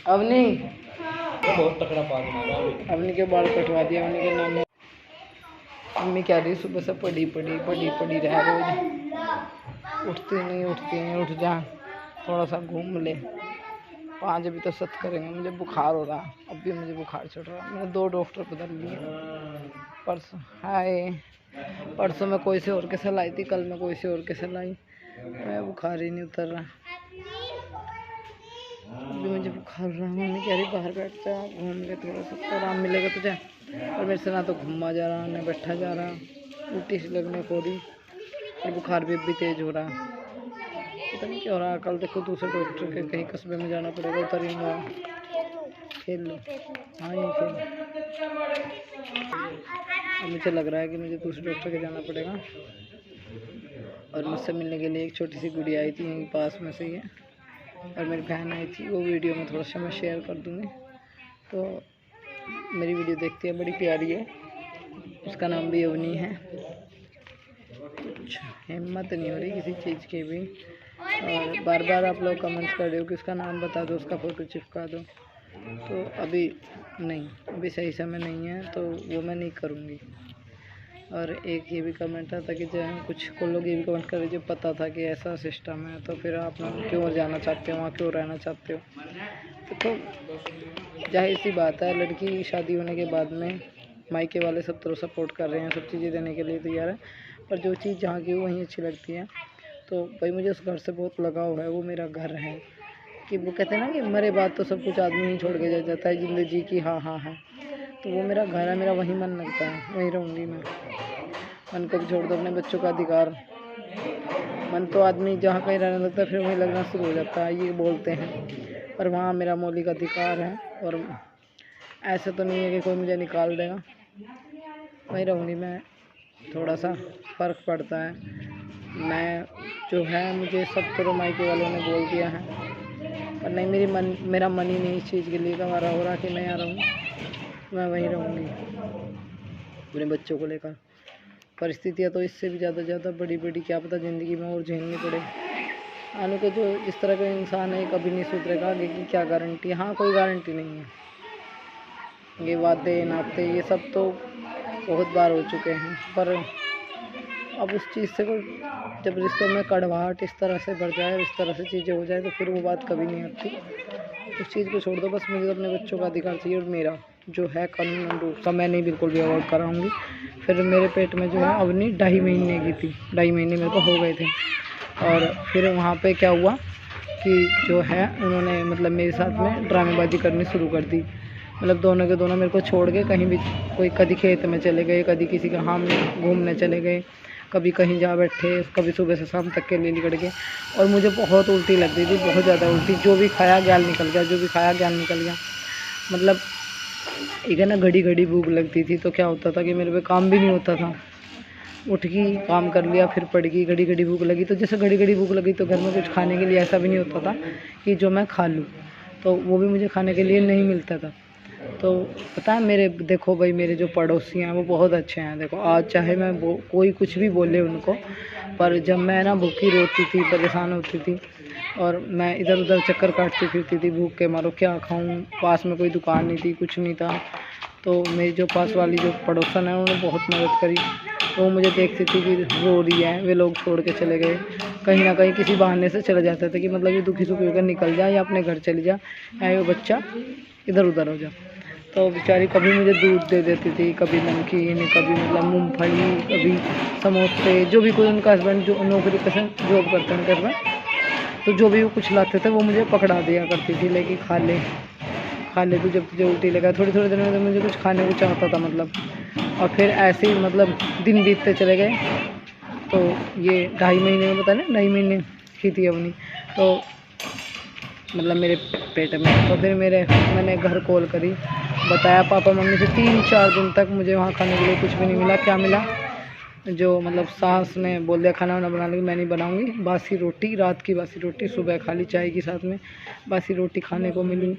अवनी बहुत तकड़ा पानी मारा अवनी के बाल कटवा दिया। अवनी के नाम में मम्मी कह रही सुबह से पड़ी रह रोज, उठती नहीं। उठ जा, थोड़ा सा घूम ले। 5 अभी तो सत करेंगे। मुझे बुखार हो रहा, अब भी मुझे बुखार चढ़ रहा। मैंने 2 डॉक्टर बदल लिए। परसों मैं कोई से और के सलाई थी, कल मैं कोई से और के सलाई। मैं बुखार ही नहीं उतर रहा। अभी मुझे बुखार हो रहा। मम्मी कह रही बाहर बैठ जा, घूम के थोड़ा सा तो आराम मिलेगा तुझे। और मेरे से ना तो घूमा जा रहा ना बैठा जा रहा। उल्टी सी लगने को रही और बुखार भी तेज हो रहा। पता नहीं क्या हो रहा। कल देखो दूसरे डॉक्टर के कहीं कस्बे में जाना पड़ेगा। उतरूँगा, खेल लो। हाँ ये खेल। अब मुझे लग रहा है कि मुझे दूसरे डॉक्टर के जाना पड़ेगा। और मुझसे मिलने के लिए एक छोटी सी गुड़िया आई थी, यहीं पास में से ही है। और मेरी बहन आई थी, वो वीडियो में थोड़ा सा मैं शेयर कर दूँगी। तो मेरी वीडियो देखती है, बड़ी प्यारी है। उसका नाम भी अवनी है। कुछ हिम्मत नहीं हो रही किसी चीज़ की भी। और बार बार आप लोग कमेंट्स कर रहे हो कि उसका नाम बता दो, उसका फ़ोटो चिपका दो। तो अभी नहीं, अभी सही समय नहीं है, तो वो मैं नहीं करूँगी। और एक ये भी कमेंट आता कि जो कुछ लोग ये भी कमेंट कर रहे जो पता था कि ऐसा सिस्टम है, तो फिर आप क्यों जाना चाहते हो वहाँ, क्यों रहना चाहते हो। तो जाहिर सी बात है, लड़की शादी होने के बाद में मायके वाले सब तरह सपोर्ट कर रहे हैं, सब चीज़ें देने के लिए तैयार है। पर जो चीज़ जहाँ की वहीं अच्छी लगती है। तो भाई मुझे उस घर से बहुत लगाव है, वो मेरा घर है। कि वो कहते हैं ना कि मरे बाद तो सब कुछ आदमी ही छोड़ के जा जाता है, ज़िंदगी की हाँ है। तो वो मेरा घर है, मेरा वहीं मन लगता है, वहीं रहूँगी मैं। मन को भी छोड़ दो, अपने बच्चों का अधिकार। मन तो आदमी जहाँ कहीं रहने लगता है फिर वहीं लगना शुरू हो जाता है, ये बोलते हैं। पर वहाँ मेरा मौलिक अधिकार है। और ऐसा तो नहीं है कि कोई मुझे निकाल देगा, वहीं रहूँगी मैं। थोड़ा सा फ़र्क पड़ता है। मैं जो है, मुझे सब तरह मायके वालों ने बोल दिया है, पर नहीं, मेरा मन ही नहीं इस चीज़ के लिए गंवारा हो रहा कि मैं यहाँ रहूँ। मैं वहीं रहूँगी अपने बच्चों को लेकर। परिस्थितियाँ तो इससे भी ज़्यादा बड़ी, क्या पता ज़िंदगी में और झेलनी पड़े। आने के जो इस तरह का इंसान है कभी नहीं सुधरेगा, आगे की क्या गारंटी। हाँ, कोई गारंटी नहीं है। ये वादे नाते ये सब तो बहुत बार हो चुके हैं, पर अब उस चीज़ से कोई, जब रिश्तों में कड़वाहट इस तरह से बढ़ जाए, इस तरह से चीज़ें हो जाए, तो फिर वो बात कभी नहीं आती। उस चीज़ को छोड़ दो, बस मुझे तो अपने बच्चों का अधिकार चाहिए। और मेरा जो है कानून रूप का मैं नहीं बिल्कुल भी अवॉइड कराऊँगी। फिर मेरे पेट में जो है अवनी 2.5 महीने की थी, 2.5 महीने मेरे को हो गए थे। और फिर वहाँ पे क्या हुआ कि जो है उन्होंने मतलब मेरे साथ में ड्रामेबाजी करनी शुरू कर दी। मतलब दोनों के दोनों मेरे को छोड़ के कहीं भी, कोई कभी खेत में चले गए, कभी किसी के हाथ में घूमने चले गए, कभी कहीं जा बैठे, कभी सुबह से शाम तक के लिए निकल गए। और मुझे बहुत उल्टी लग रही थी, बहुत ज़्यादा उल्टी। जो भी खाया गैल निकल गया, मतलब एक है ना, घड़ी भूख लगती थी। तो क्या होता था कि मेरे पे काम भी नहीं होता था। उठ गई, काम कर लिया, फिर पड़ गई, घड़ी भूख लगी। तो जैसे घड़ी भूख लगी तो घर में कुछ खाने के लिए ऐसा भी नहीं होता था कि जो मैं खा लूँ, तो वो भी मुझे खाने के लिए नहीं मिलता था। तो पता है, मेरे देखो भाई, मेरे जो पड़ोसी हैं वो बहुत अच्छे हैं। देखो आज चाहे मैं कोई कुछ भी बोले उनको, पर जब मैं ना भूखी रोती थी, परेशान होती थी, और मैं इधर उधर चक्कर काटती फिरती थी भूख के मारो, क्या खाऊं, पास में कोई दुकान नहीं थी, कुछ नहीं था। तो मेरी जो पास वाली जो पड़ोसन है उन्होंने बहुत मदद करी। तो वो मुझे देखती थी कि रो रही है, वे लोग छोड़ के चले गए, कहीं ना कहीं किसी बहाने से चले जाते थे कि मतलब ये दुखी सुखी होकर निकल जाए या अपने घर चली जा, या ये बच्चा इधर उधर हो जा। तो बेचारी कभी मुझे दूध दे देती थी, कभी नमकीन, कभी मतलब मूंगफली, कभी समोसे, जो भी कोई उनका हस्बैंड जो नौकरी पे जॉब करते हैं घर में, तो जो भी वो कुछ लाते थे वो मुझे पकड़ा दिया करती थी, लेके खा ले तू, जब तुझे उल्टी लगा। थोड़ी देर में तो मुझे कुछ खाने को चाहता था मतलब। और फिर ऐसे ही मतलब दिन बीतते चले गए। तो ये 2.5 महीने में, पता ना 2.5 महीने की थी अपनी, तो मतलब मेरे पेट में। तो फिर मैंने घर कॉल करी, बताया पापा मम्मी से। 3-4 दिन तक मुझे वहाँ खाने के लिए कुछ भी नहीं मिला। क्या मिला, जो मतलब सास ने बोल दिया खाना वाना बनाने की, मैं नहीं बनाऊंगी। बासी रोटी, रात की बासी रोटी सुबह खा ली चाय के साथ में। बासी रोटी खाने को मिली,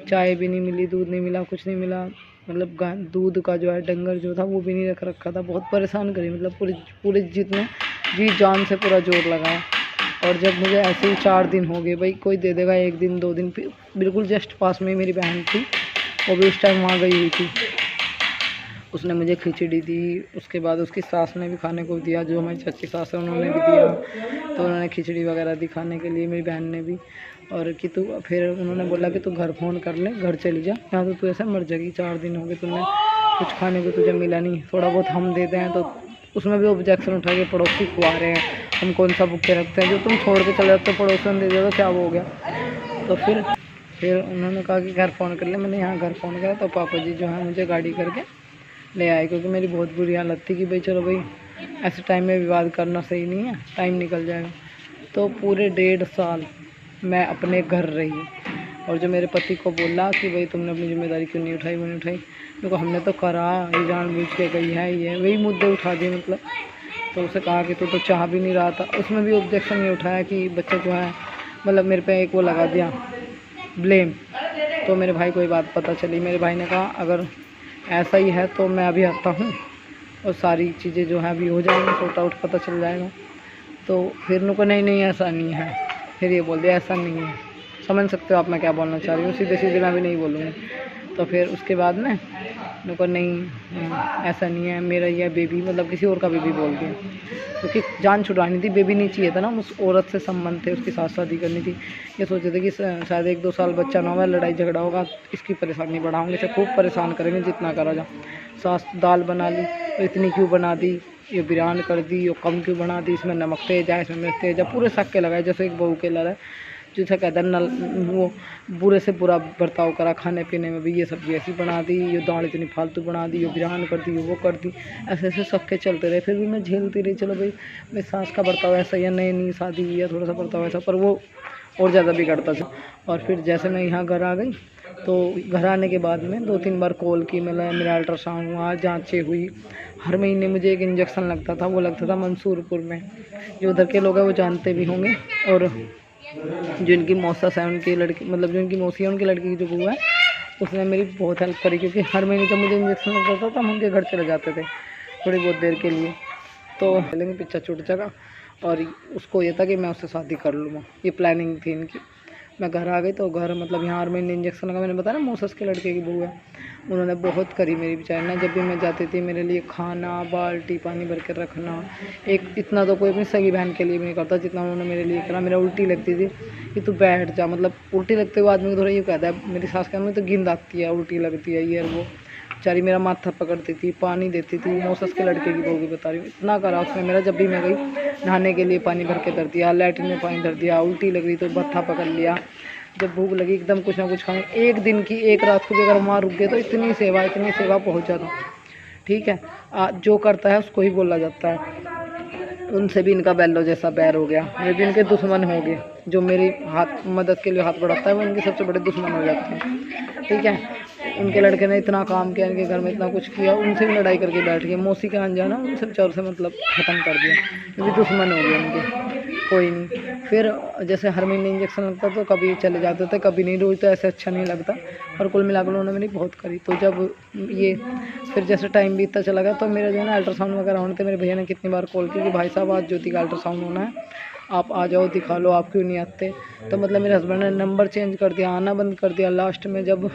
चाय भी नहीं मिली, दूध नहीं मिला, कुछ नहीं मिला। मतलब दूध का जो है डंगर जो था वो भी नहीं रखा था। बहुत परेशान करी, मतलब पूरे जितने जी जान से पूरा जोर लगाया। और जब मुझे ऐसे ही 4 दिन हो गए, भाई कोई दे देगा 1 दिन 2 दिन, फिर बिल्कुल जस्ट पास में ही मेरी बहन थी, वो भी उस टाइम वहाँ गई हुई थी, उसने मुझे खिचड़ी दी। उसके बाद उसकी सास ने भी खाने को दिया, जो हमारी चाची सास है उन्होंने भी दिया। तो उन्होंने खिचड़ी वगैरह दी खाने के लिए, मेरी बहन ने भी। और कि तू, फिर उन्होंने बोला कि तू घर फ़ोन कर ले, घर चली जा, यहाँ तो तू ऐसे मर जाएगी, 4 दिन हो गए तुमने कुछ खाने को तुझे मिला नहीं, थोड़ा बहुत हम देते हैं। तो उसमें भी ऑब्जेक्शन उठा के पड़ोसी खुआ रहे हैं, हम कौन सा भूखे रखते हैं, जो तुम छोड़ के चले जाते हो पड़ोसन दे दे तो क्या वो हो गया। तो फिर उन्होंने कहा कि घर फ़ोन कर ले। मैंने यहाँ घर फ़ोन करा तो पापा जी जो है मुझे गाड़ी करके ले आए, क्योंकि मेरी बहुत बुरी हालत थी कि भाई चलो भाई ऐसे टाइम में विवाद करना सही नहीं है, टाइम निकल जाएगा। तो पूरे 1.5 साल मैं अपने घर रही, और जो मेरे पति को बोला कि भाई तुमने अपनी जिम्मेदारी क्यों नहीं उठाई, वो नहीं उठाई, देखो हमने तो करा, ये जानबूझ के गई है, ये वही मुद्दे उठा दिए मतलब। तो उसे कहा कि तू तो चाह भी नहीं रहा था, उसमें भी ऑब्जेक्शन ये उठाया कि बच्चे जो है मतलब मेरे पे एक वो लगा दिया ब्लेम। तो मेरे भाई को ये बात पता चली, मेरे भाई ने कहा अगर ऐसा ही है तो मैं अभी आता हूँ और सारी चीज़ें जो है अभी हो जाएंगी, सॉर्ट आउट पता चल जाएगा। तो फिर उनको नहीं ऐसा नहीं है, फिर ये बोल दिया ऐसा नहीं है। समझ सकते हो आप मैं क्या बोलना चाह रही हूँ, सीधे सीधे मैं भी नहीं बोलूँगी। तो फिर उसके बाद में उनको नहीं ऐसा नहीं है, मेरा यह बेबी मतलब किसी और का बेबी बोल दिया, क्योंकि जान छुड़ानी थी, बेबी नहीं चाहिए था ना, उस औरत से संबंध थे, उसकी साथ शादी करनी थी। ये सोचे थे कि शायद 1-2 साल बच्चा ना होगा, लड़ाई झगड़ा होगा, इसकी परेशानी बढ़ाऊँगे, इसे खूब परेशान करेंगे जितना करा जा। सास दाल बना ली तो इतनी क्यों बना दी, ये बिरान कर दी, ये कम क्यों बना दी, इसमें नमक तेज है, इसमें मिर्च तेज है, पूरे शक्के लगाए जैसे एक बहू के लड़ा, जिसे कहते हैं नल, वो बुरे से बुरा बर्ताव करा। खाने पीने में भी ये सब्ज़ी ऐसी बना दी, ये दाल इतनी फालतू बना दी, ये बिरान कर दी, ये वो कर दी, ऐसे ऐसे शक्के चलते रहे। फिर भी मैं झेलती रही, चलो भाई मेरी सास का बर्ताव ऐसा ही है, नई शादी हुई है, थोड़ा सा बर्ताव ऐसा, पर वो और ज़्यादा बिगड़ता था। और फिर जैसे मैं यहाँ घर आ गई, तो घर आने के बाद में 2-3 बार कॉल की, मतलब मेरा अल्ट्रासाउंड हुआ, जांचें हुई। हर महीने मुझे एक इंजेक्शन लगता था, वो लगता था मंसूरपुर में, जो उधर के लोग हैं वो जानते भी होंगे। और जो इनकी मौसा है उनकी लड़की, मतलब जो इनकी मौसी है उनकी लड़की की जो बुआ है, उसने मेरी बहुत हेल्प करी, क्योंकि हर महीने जब मुझे इंजेक्शन लगता था हम उनके घर चले जाते थे थोड़ी बहुत देर के लिए। तो लेकिन पीछा छूट जाएगा, और उसको ये था कि मैं उससे शादी कर लूँगा, ये प्लानिंग थी इनकी। मैं घर आ गई तो घर मतलब यहाँ हर महीने इंजेक्शन लगा, मैंने बताया ना मौसस के लड़के की बहू है, उन्होंने बहुत करी मेरी बेचारी ना। जब भी मैं जाती थी मेरे लिए खाना, बाल्टी पानी भर कर रखना, एक इतना तो कोई अपनी सगी बहन के लिए भी नहीं करता जितना उन्होंने मेरे लिए करा। मेरा उल्टी लगती थी कि तू बैठ जा, मतलब उल्टी लगते हुए आदमी को थोड़ा ये कहता है, मेरी सास कहने में तो गिंद आती है, उल्टी लगती है, ये और वो। बेचारी मेरा माथा पकड़ती थी, पानी देती थी, मौसस के लड़के की बहू की बता रही हूँ, इतना करा उसने मेरा। जब भी मैं गई नहाने के लिए पानी भर के धर दिया, लैट्रिन में पानी धर दिया, उल्टी लग रही तो मत्था पकड़ लिया, जब भूख लगी एकदम कुछ ना कुछ खाऊँ। एक दिन की एक रात को भी अगर वहाँ रुक गए तो इतनी सेवा पहुँच जाता। ठीक है, जो करता है उसको ही बोला जाता है। उनसे भी इनका बैलो जैसा बैर हो गया, ये भी इनके दुश्मन हो गए। जो मेरी हाथ मदद के लिए हाथ बढ़ाता है वो इनके सबसे बड़े दुश्मन हो जाते हैं। ठीक है, उनके लड़के ने इतना काम किया, इनके घर में इतना कुछ किया, उनसे भी लड़ाई करके बैठ गए। मौसी का अनजाना उनसे बेचारों से मतलब ख़त्म कर दिया, क्योंकि दुश्मन हो गए उनके। कोई नहीं, फिर जैसे हर महीने इंजेक्शन लगता तो कभी चले जाते थे, कभी नहीं, रोज तो ऐसे अच्छा नहीं लगता। और कुल मिलाकर उन्होंने मेरी बहुत करी। तो जब ये फिर जैसे टाइम बीतता चला गया तो मेरा जो है ना अल्ट्रासाउंड वगैरह होने थे, मेरे भैया ने कितनी बार कॉल की कि भाई साहब आज ज्योति का अल्ट्रासाउंड होना है, आप आ जाओ दिखा लो, आप क्यों नहीं आते। तो मतलब मेरे हस्बैंड ने नंबर चेंज कर दिया, आना बंद कर दिया। लास्ट में जब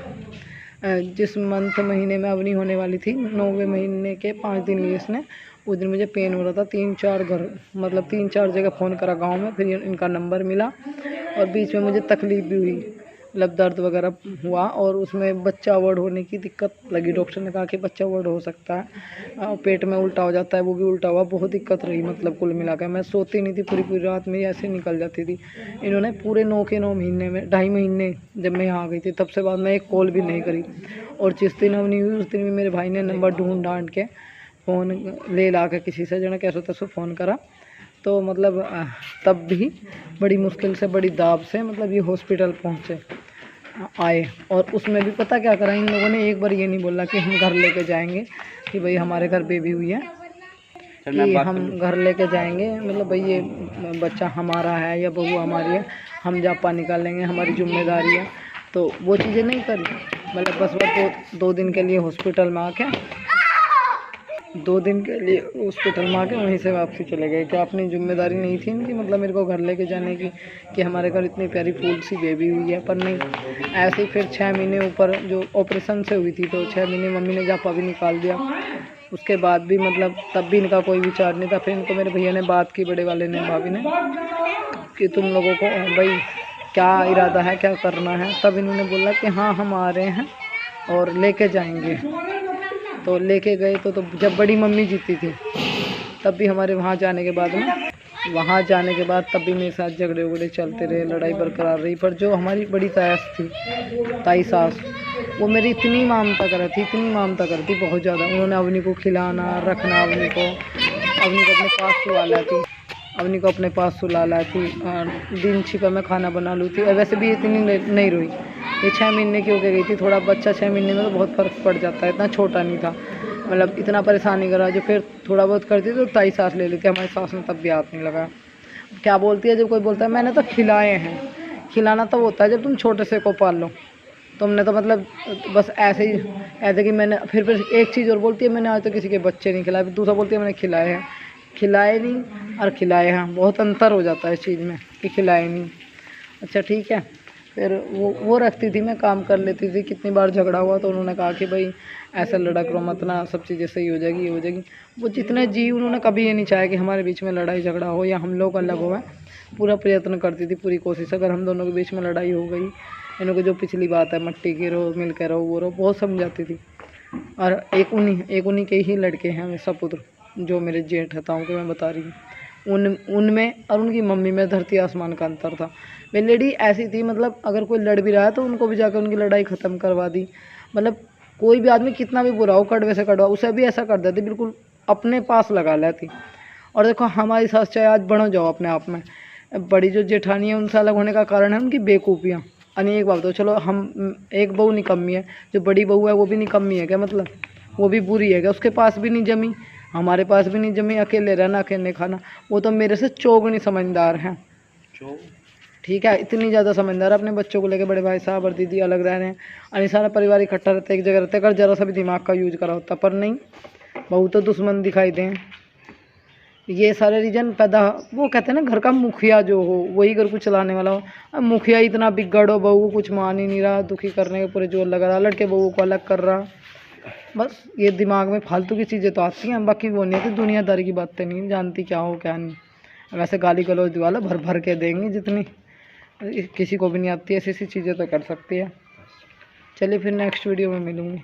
जिस महीने में अवनी होने वाली थी, 9वें महीने के 5 दिन लिए इसने, उस दिन मुझे पेन हो रहा था। 3-4 जगह फ़ोन करा गांव में, फिर इनका नंबर मिला। और बीच में मुझे तकलीफ़ भी हुई, मतलब दर्द वगैरह हुआ, और उसमें बच्चा अवॉइड होने की दिक्कत लगी। डॉक्टर ने कहा कि बच्चा अवॉइड हो सकता है, पेट में उल्टा हो जाता है, वो भी उल्टा हुआ। बहुत दिक्कत रही, मतलब कुल मिलाकर मैं सोती नहीं थी, पूरी रात मेरी ऐसे निकल जाती थी। इन्होंने पूरे 9 के 9 महीने में 2.5 महीने जब मैं यहाँ आ गई थी तब से बाद मैं एक कॉल भी नहीं करी। और जिस दिन अवनी हुई उस दिन भी मेरे भाई ने नंबर ढूंढ ढांड के फ़ोन ले ला के किसी से जो है कैसे तैसे फ़ोन करा। तो मतलब तब भी बड़ी मुश्किल से, बड़ी दाब से मतलब ये हॉस्पिटल पहुँचे आए। और उसमें भी पता क्या करा इन लोगों ने, एक बार ये नहीं बोला कि हम घर लेके जाएंगे, कि भाई हमारे घर बेबी हुई है कि हम घर लेके जाएंगे, मतलब भाई ये बच्चा हमारा है या बहू हमारी है, हम जापा निकालेंगे, हमारी जिम्मेदारी है। तो वो चीज़ें नहीं करी, मतलब बस वो 2 दिन के लिए हॉस्पिटल में आके 2 दिन के लिए हॉस्पिटल में आके वहीं से वापसी चले गए। क्या अपनी जिम्मेदारी नहीं थी इनकी, मतलब मेरे को घर लेके जाने की, कि हमारे घर इतनी प्यारी फूल सी बेबी हुई है। पर नहीं, ऐसे ही फिर 6 महीने ऊपर जो ऑपरेशन से हुई थी, तो 6 महीने मम्मी ने जापा भी निकाल दिया। उसके बाद भी मतलब तब भी इनका कोई विचार नहीं था। फिर इनको मेरे भैया ने बात की, बड़े वाले ने, भाभी ने, कि तुम लोगों को भाई क्या इरादा है, क्या करना है। तब इन्होंने बोला कि हाँ हम आ रहे हैं और लेके जाएंगे। तो लेके गए तो जब बड़ी मम्मी जीती थी तब भी हमारे वहाँ जाने के बाद तब भी मेरे साथ झगड़े उगड़े चलते रहे, लड़ाई बरकरार रही। पर जो हमारी बड़ी ताई सास, वो मेरी इतनी ममता करती बहुत ज़्यादा। उन्होंने अवनी को खिलाना रखना, अवनी को अपने पास सुला लाती, दिन छिपा में खाना बना लूती। और वैसे भी इतनी नहीं रोई, ये 6 महीने की होकर गई थी। थोड़ा बच्चा 6 महीने में तो बहुत फ़र्क पड़ जाता है, इतना छोटा नहीं था, मतलब इतना परेशान नहीं करा। जो फिर थोड़ा बहुत करती तो ताई सास ले लेती, हमारी सास ने तब भी हाथ नहीं लगा। क्या बोलती है, जब कोई बोलता है मैंने तो खिलाए हैं, खिलाना तो होता है जब तुम छोटे से को पाल लो। तुमने तो मतलब बस ऐसे कि मैंने फिर एक चीज़ और बोलती है, मैंने आज तक किसी के बच्चे नहीं खिलाए। दूसरा बोलती है मैंने खिलाए हैं, खिलाए नहीं और खिलाए हैं, बहुत अंतर हो जाता है इस चीज़ में कि खिलाए नहीं। अच्छा ठीक है, फिर वो रखती थी, मैं काम कर लेती थी। कितनी बार झगड़ा हुआ तो उन्होंने कहा कि भाई ऐसा लड़ा करो मत ना, सब चीज़ें सही हो जाएगी। वो जितने जी उन्होंने कभी ये नहीं चाहा कि हमारे बीच में लड़ाई झगड़ा हो या हम लोग अलग हो। पूरा प्रयत्न करती थी, पूरी कोशिश। अगर हम दोनों के बीच में लड़ाई हो गई, इन्हों को जो पिछली बात है मट्टी की रहो, मिल के रहो, वो रहो, बहुत समझाती थी। और एक उन्हीं के ही लड़के हैं मेरे सपुत्र, जो मेरे जेठ हताओं के मैं बता रही हूँ। उनमें और उनकी मम्मी में धरती आसमान का अंतर था। मेरी लेडी ऐसी थी, मतलब अगर कोई लड़ भी रहा है तो उनको भी जाकर उनकी लड़ाई ख़त्म करवा दी। मतलब कोई भी आदमी कितना भी बुरा हो, कड़वे से कड़वा, उसे भी ऐसा कर देती, बिल्कुल अपने पास लगा लेती। और देखो हमारी सास चाहे आज बढ़ो जाओ अपने आप में, बड़ी जो जेठानी है उनसे अलग होने का कारण है उनकी बेकूफ़ियाँ। अने एक बात तो चलो, हम एक बहू निकम्मी है, जो बड़ी बहू है वो भी निकम्मी है क्या, मतलब वो भी बुरी है क्या, उसके पास भी नहीं जमी, हमारे पास भी नहीं जमी, अकेले रहना अकेले खाना। वो तो मेरे से चौगुनी समझदार हैं, ठीक है, इतनी ज़्यादा समझदार। अपने बच्चों को लेकर बड़े भाई साहब और दीदी अलग रह रहे हैं, और सारा परिवार इकट्ठा रहता है, एक जगह रहते हैं। अगर जरा सा भी दिमाग का यूज करा होता, पर नहीं, बहू तो दुश्मन दिखाई दें। ये सारे रीजन पैदा, वो कहते हैं ना घर का मुखिया जो हो वही घर को चलाने वाला हो। अब मुखिया इतना बिगड़ हो, बहू को कुछ मान ही नहीं रहा, दुखी करने के पूरे जोर लगा रहा, लड़के बहू को अलग कर रहा। बस ये दिमाग में फालतू की चीज़ें तो आती हैं, बाकी वो नहीं है, दुनियादारी की बातें नहीं जानती क्या हो क्या नहीं। वैसे गाली गलौज वाला भर भर के देंगी, जितनी किसी को भी नहीं आती, ऐसी ऐसी चीज़ें तो कर सकती है। चलिए फिर नेक्स्ट वीडियो में मिलूँगी।